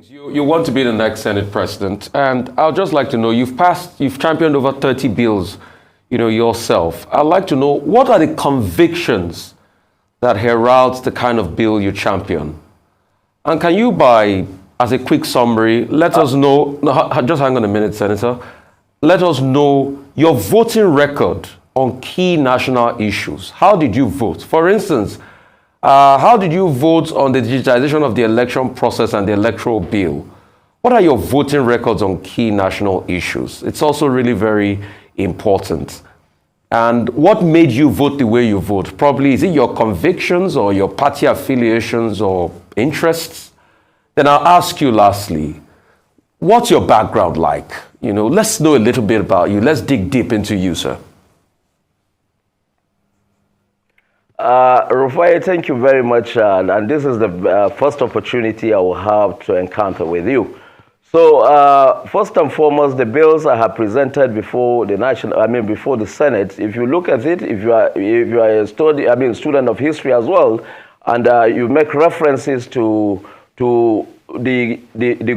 things. You want to be the next Senate president, and I'd just like to know, you've championed over 30 bills, yourself. I'd like to know, what are the convictions that heralds the kind of bill you champion? And can you, as a quick summary, let us know, just hang on a minute, Senator, let us know your voting record on key national issues. How did you vote? For instance, how did you vote on the digitization of the election process and the electoral bill? What are your voting records on key national issues? It's also really very important. And what made you vote the way you vote? Probably, is it your convictions or your party affiliations or interests? Then I'll ask you lastly, what's your background like? Let's know a little bit about you. Let's dig deep into you, sir. Rufai, thank you very much, and this is the first opportunity I will have to encounter with you. So, first and foremost, the bills I have presented before before the Senate. If you look at it, if you are a student of history as well, and you make references to the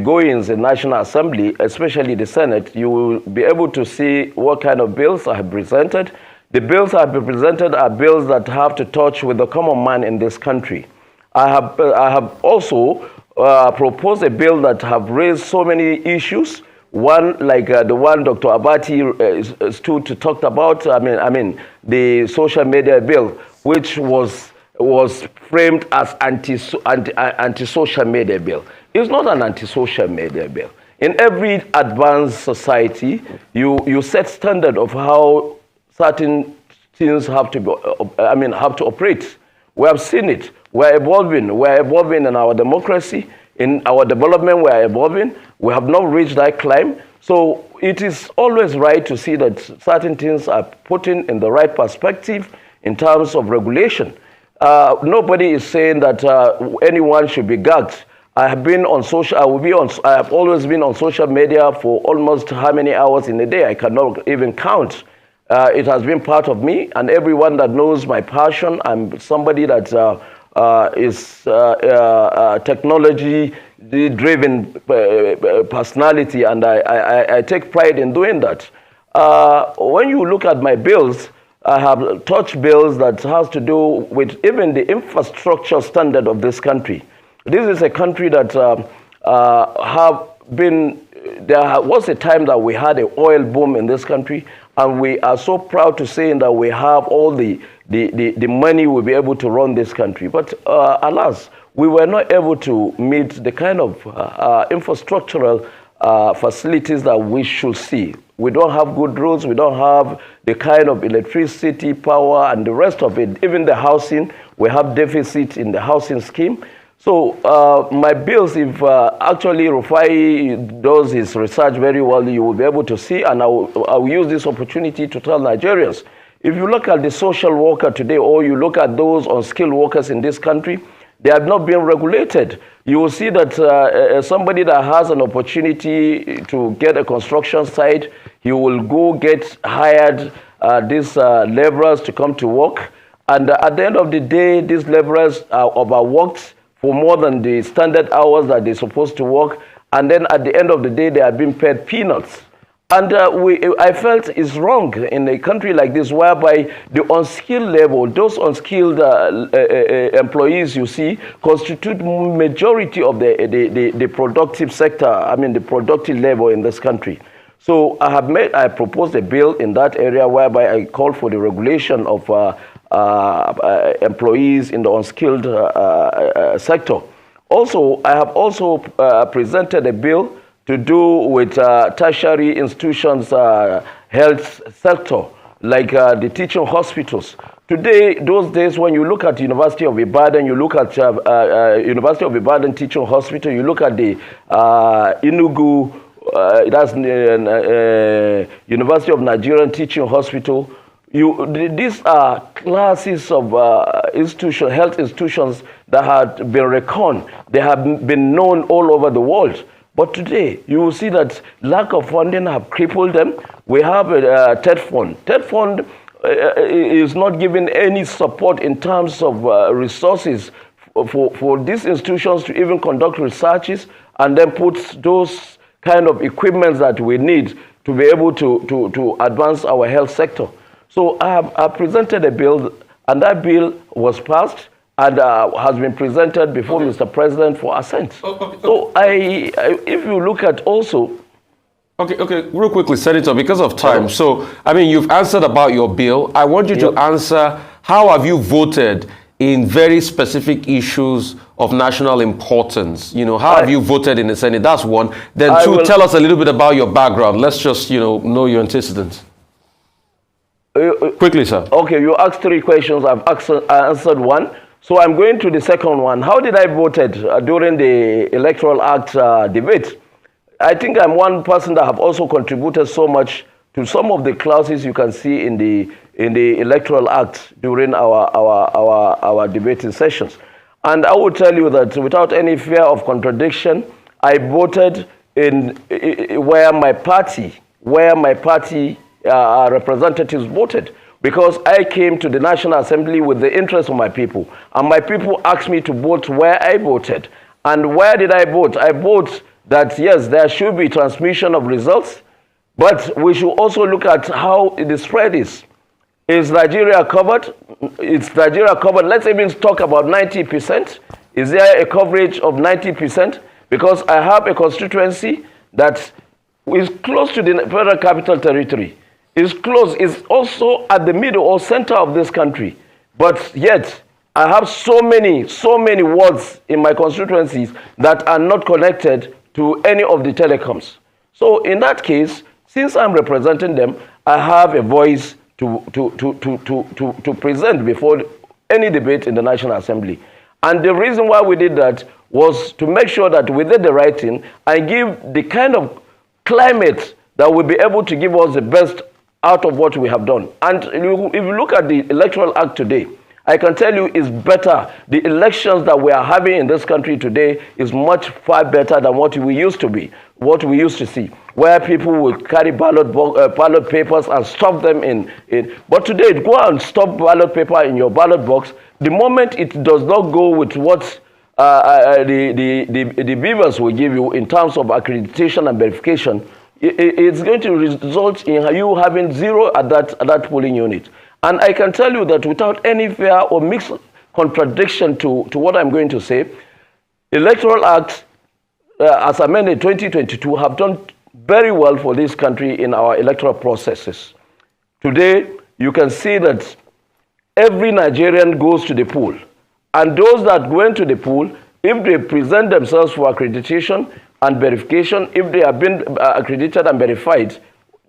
goings in National Assembly, especially the Senate, you will be able to see what kind of bills I have presented. The bills I have presented are bills that have to touch with the common man in this country. I have also proposed a bill that have raised so many issues. One, like the one Dr. Abati stood to talk about. The social media bill, which was framed as anti-social media bill. It's not an anti-social media bill. In every advanced society, you set standard of how certain things have to operate. We have seen it. We're evolving. We're evolving in our democracy, in our development. We're evolving. We have not reached that climb. So it is always right to see that certain things are put in the right perspective in terms of regulation. Nobody is saying that anyone should be gagged. I have always been on social media for almost how many hours in a day? I cannot even count. It has been part of me, and everyone that knows my passion, I'm somebody that is technology-driven personality, and I take pride in doing that. When you look at my bills, I have touched bills that has to do with even the infrastructure standard of this country. This is a country that there was a time that we had an oil boom in this country, and we are so proud to say that we have all the money we'll be able to run this country. But alas, we were not able to meet the kind of infrastructural facilities that we should see. We don't have good roads, we don't have the kind of electricity, power, and the rest of it. Even the housing, we have deficit in the housing scheme. So my bills, if actually Rufai does his research very well, you will be able to see, and I will use this opportunity to tell Nigerians. If you look at the social worker today, or you look at those unskilled workers in this country, they have not been regulated. You will see that somebody that has an opportunity to get a construction site, he will go get hired these laborers to come to work. And at the end of the day, these laborers are overworked for more than the standard hours that they're supposed to work. And then at the end of the day, they are being paid peanuts. And I felt it's wrong in a country like this, whereby the unskilled level, those unskilled employees you see, constitute majority of the productive sector, the productive level in this country. So I proposed a bill in that area whereby I call for the regulation of employees in the unskilled sector. Also, I have also presented a bill to do with tertiary institutions, health sector, like the teaching hospitals. Today, those days, when you look at University of Ibadan, you look at University of Ibadan Teaching Hospital, you look at the Enugu, that's University of Nigerian Teaching Hospital. These are classes of health institutions that have been reckoned. They have been known all over the world. But today, you will see that lack of funding have crippled them. We have a TED fund. TED fund is not giving any support in terms of resources for these institutions to even conduct researches and then put those kind of equipment that we need to be able to advance our health sector. So I presented a bill, and that bill was passed and has been presented before Mr. President for assent. So if you look at also... Okay, real quickly, Senator, because of time. So, I mean, you've answered about your bill. I want you to answer, how have you voted in very specific issues of national importance? You know, how have you voted in the Senate? That's one. Then two, tell us a little bit about your background. Let's just, know your antecedents. Quickly, sir. Okay, you asked 3 questions. I've answered one. So I'm going to the second one. How did I voted during the Electoral Act debate? I think I'm one person that have also contributed so much to some of the clauses you can see in the Electoral Act during our debating sessions. And I will tell you that without any fear of contradiction, I voted in where my party representatives voted, because I came to the National Assembly with the interest of my people, and my people asked me to vote where I voted. And where did I vote? I voted that, yes, there should be transmission of results, but we should also look at how the spread is. Is Nigeria covered? Is Nigeria covered? Let's even talk about 90%. Is there a coverage of 90%? Because I have a constituency that is close to the Federal Capital Territory. Is close, is also at the middle or center of this country. But yet, I have so many wards in my constituencies that are not connected to any of the telecoms. So in that case, since I'm representing them, I have a voice to present before any debate in the National Assembly. And the reason why we did that was to make sure that we did the right thing and give the kind of climate that will be able to give us the best out of what we have done. And if you look at the Electoral Act today, I can tell you it's better. The elections that we are having in this country today is much far better than what we used to be, what we used to see, where people would carry ballot papers and stuff them in. But today, go and stuff ballot paper in your ballot box. The moment it does not go with what the beavers will give you in terms of accreditation and verification, it's going to result in you having 0 at that polling unit. And I can tell you that without any fear or mixed contradiction to what I'm going to say, Electoral Act, as amended 2022, have done very well for this country in our electoral processes. Today, you can see that every Nigerian goes to the poll. And those that go into the poll, if they present themselves for accreditation and verification, if they have been accredited and verified,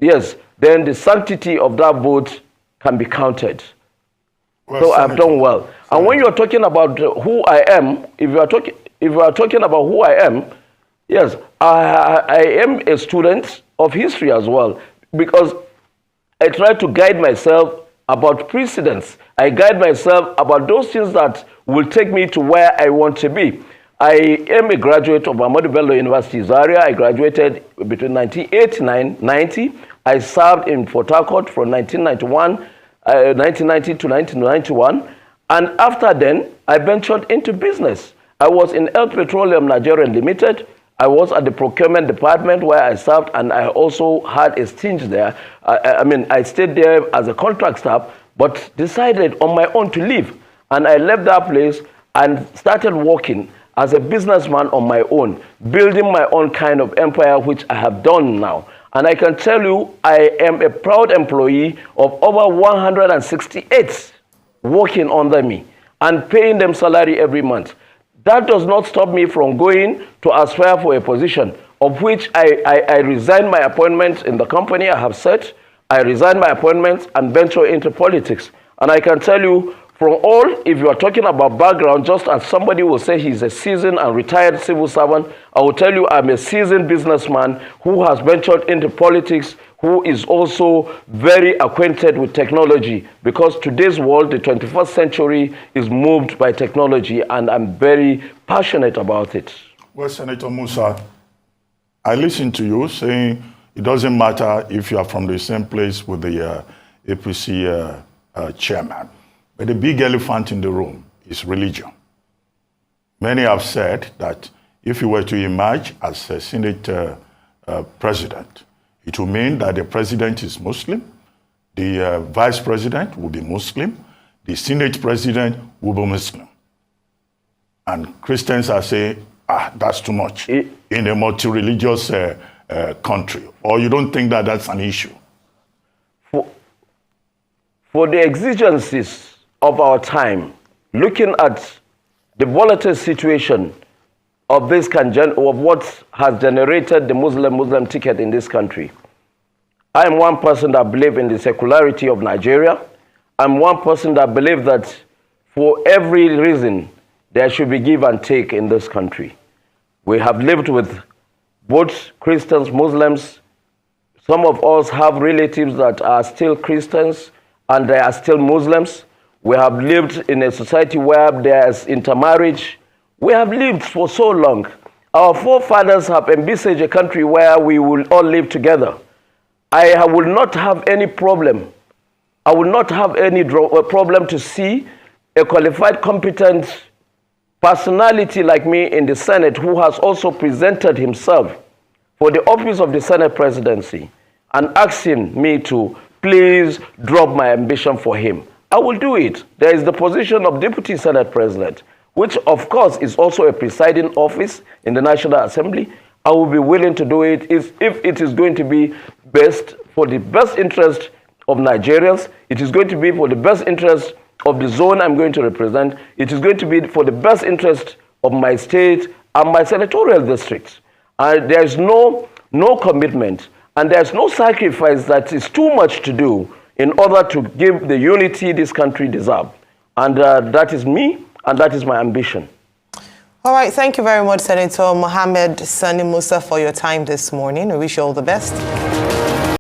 yes, then the sanctity of that vote can be counted. Well, so I've done well. And when you're talking about who I am, if you are talking about who I am, yes, I am a student of history as well, because I try to guide myself about precedents. I guide myself about those things that will take me to where I want to be. I am a graduate of Ahmadu Bello University, Zaria. I graduated between 1989-90. I served in Port Harcourt from 1990 to 1991. And after then, I ventured into business. I was in El Petroleum Nigeria Limited. I was at the procurement department where I served, and I also had a stint there. I stayed there as a contract staff, but decided on my own to leave. And I left that place and started working as a businessman on my own, building my own kind of empire, which I have done now. And I can tell you, I am a proud employee of over 168 working under me and paying them salary every month. That does not stop me from going to aspire for a position, of which I resigned my appointment in the company I have set. I resigned my appointment and venture into politics. And I can tell you, from all, if you are talking about background, just as somebody will say he's a seasoned and retired civil servant, I will tell you I'm a seasoned businessman who has ventured into politics, who is also very acquainted with technology, because today's world, the 21st century, is moved by technology, and I'm very passionate about it. Well, Senator Musa, I listened to you saying it doesn't matter if you are from the same place with the APC chairman. But the big elephant in the room is religion. Many have said that if you were to emerge as a Senate president, it will mean that the president is Muslim, the vice president will be Muslim, the Senate president will be Muslim. And Christians are saying, that's too much in a multi-religious country. Or you don't think that that's an issue? For the exigencies of our time, looking at the volatile situation of this of what has generated the Muslim ticket in this country, I am one person that believes in the secularity of Nigeria. I'm one person that believes that for every reason, there should be give and take in this country. We have lived with both Christians, Muslims. Some of us have relatives that are still Christians and they are still Muslims. We have lived in a society where there's intermarriage. We have lived for so long. Our forefathers have envisaged a country where we will all live together. I will not have any problem. I will not have any problem to see a qualified, competent personality like me in the Senate who has also presented himself for the office of the Senate presidency and asking me to please drop my ambition for him. I will do it. There is the position of Deputy Senate President, which of course is also a presiding office in the National Assembly. I will be willing to do it if it is going to be best for the best interest of Nigerians. It is going to be for the best interest of the zone I'm going to represent. It is going to be for the best interest of my state and my senatorial districts. There is no commitment and there's no sacrifice that is too much to do in order to give the unity this country deserves. And that is me, and that is my ambition. All right, thank you very much, Senator Mohammed Sani Musa, for your time this morning. We wish you all the best.